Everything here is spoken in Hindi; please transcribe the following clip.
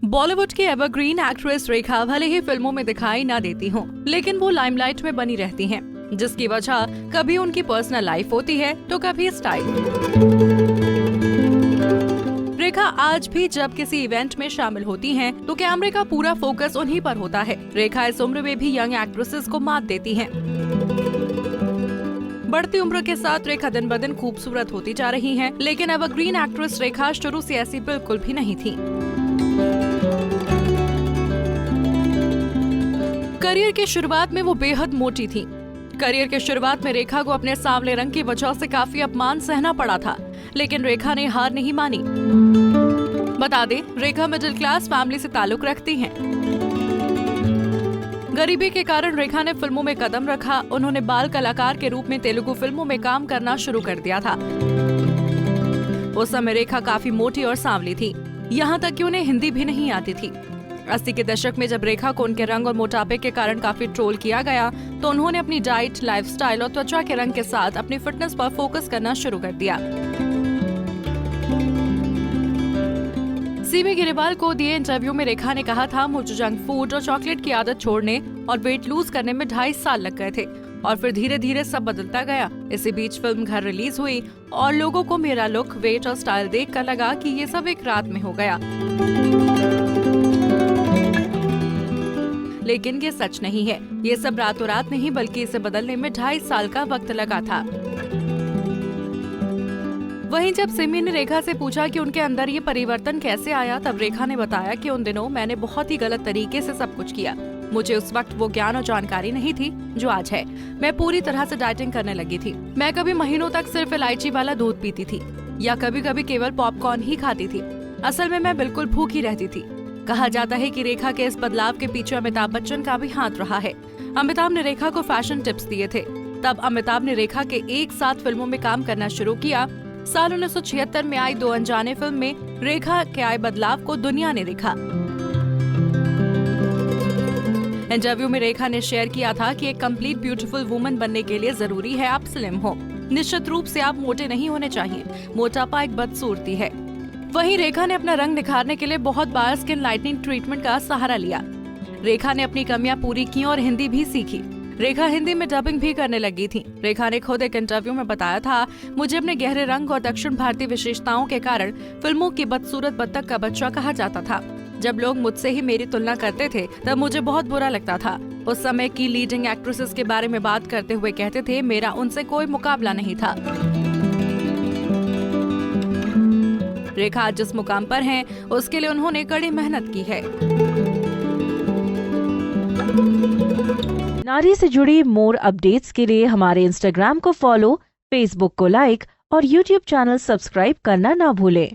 बॉलीवुड की एवरग्रीन एक्ट्रेस रेखा भले ही फिल्मों में दिखाई ना देती हों, लेकिन वो लाइमलाइट में बनी रहती हैं, जिसकी वजह कभी उनकी पर्सनल लाइफ होती है तो कभी स्टाइल। रेखा आज भी जब किसी इवेंट में शामिल होती हैं, तो कैमरे का पूरा फोकस उन्हीं पर होता है। रेखा इस उम्र में भी यंग एक्ट्रेसेस को मात देती हैं। बढ़ती उम्र के साथ रेखा दिन ब दिन खूबसूरत होती जा रही हैं, लेकिन एवरग्रीन एक्ट्रेस रेखा शुरू से ऐसी बिल्कुल भी नहीं थी। करियर की शुरुआत में वो बेहद मोटी थी। करियर की शुरुआत में रेखा को अपने सांवले रंग की वजह से काफी अपमान सहना पड़ा था, लेकिन रेखा ने हार नहीं मानी। बता दें, रेखा मिडिल क्लास फैमिली से ताल्लुक रखती हैं। गरीबी के कारण रेखा ने फिल्मों में कदम रखा। उन्होंने बाल कलाकार के रूप में तेलुगु फिल्मों में काम करना शुरू कर दिया था। उस समय रेखा काफी मोटी और सांवली थी, यहाँ तक कि उन्हें हिंदी भी नहीं आती थी। 80 के दशक में जब रेखा को उनके रंग और मोटापे के कारण काफी ट्रोल किया गया, तो उन्होंने अपनी डाइट, लाइफस्टाइल और त्वचा के रंग के साथ अपनी फिटनेस पर फोकस करना शुरू कर दिया। सीमी गिरेवाल को दिए इंटरव्यू में रेखा ने कहा था, मुझे जंक फूड और चॉकलेट की आदत छोड़ने और वेट लूज करने में 2.5 साल लग गए थे और फिर धीरे धीरे सब बदलता गया। इसी बीच फिल्म घर रिलीज हुई और लोगों को मेरा लुक, वेट और स्टाइल देखकर लगा कि ये सब एक रात में हो गया। लेकिन ये सच नहीं है। ये सब रातों रात नहीं, बल्कि इसे बदलने में 2.5 साल का वक्त लगा था। वहीं जब सिमी ने रेखा से पूछा कि उनके अंदर ये परिवर्तन कैसे आया, तब रेखा ने बताया कि उन दिनों मैंने बहुत ही गलत तरीके से सब कुछ किया। मुझे उस वक्त वो ज्ञान और जानकारी नहीं थी जो आज है। मैं पूरी तरह से डाइटिंग करने लगी थी। मैं कभी महीनों तक सिर्फ इलायची वाला दूध पीती थी या कभी कभी केवल पॉपकॉर्न ही खाती थी। असल में मैं बिल्कुल भूखी रहती थी। कहा जाता है कि रेखा के इस बदलाव के पीछे अमिताभ बच्चन का भी हाथ रहा है। अमिताभ ने रेखा को फैशन टिप्स दिए थे। तब अमिताभ ने रेखा के एक साथ फिल्मों में काम करना शुरू किया। साल 1976 में आई 2 अनजाने फिल्म में रेखा के आए बदलाव को दुनिया ने देखा। इंटरव्यू में रेखा ने शेयर किया था कि एक कंप्लीट ब्यूटीफुल वुमन बनने के लिए जरूरी है आप स्लिम हो। निश्चित रूप से आप मोटे नहीं होने चाहिए। मोटापा एक बदसूरती है। वहीं रेखा ने अपना रंग निखारने के लिए बहुत बार स्किन लाइटनिंग ट्रीटमेंट का सहारा लिया। रेखा ने अपनी कमियां पूरी की और हिंदी भी सीखी। रेखा हिंदी में डबिंग भी करने लगी थी। रेखा ने खुद एक इंटरव्यू में बताया था, मुझे अपने गहरे रंग और दक्षिण भारतीय विशेषताओं के कारण फिल्मों की बदसूरत बत्तख का बच्चा कहा जाता था। जब लोग मुझसे ही मेरी तुलना करते थे, तब मुझे बहुत बुरा लगता था। उस समय की लीडिंग एक्ट्रेसेस के बारे में बात करते हुए कहते थे, मेरा उनसे कोई मुकाबला नहीं था। रेखा आज जिस मुकाम पर हैं, उसके लिए उन्होंने कड़ी मेहनत की है। नारी से जुड़ी मोर अपडेट्स के लिए हमारे इंस्टाग्राम को फॉलो, फेसबुक को लाइक और यूट्यूब चैनल सब्सक्राइब करना ना भूलें।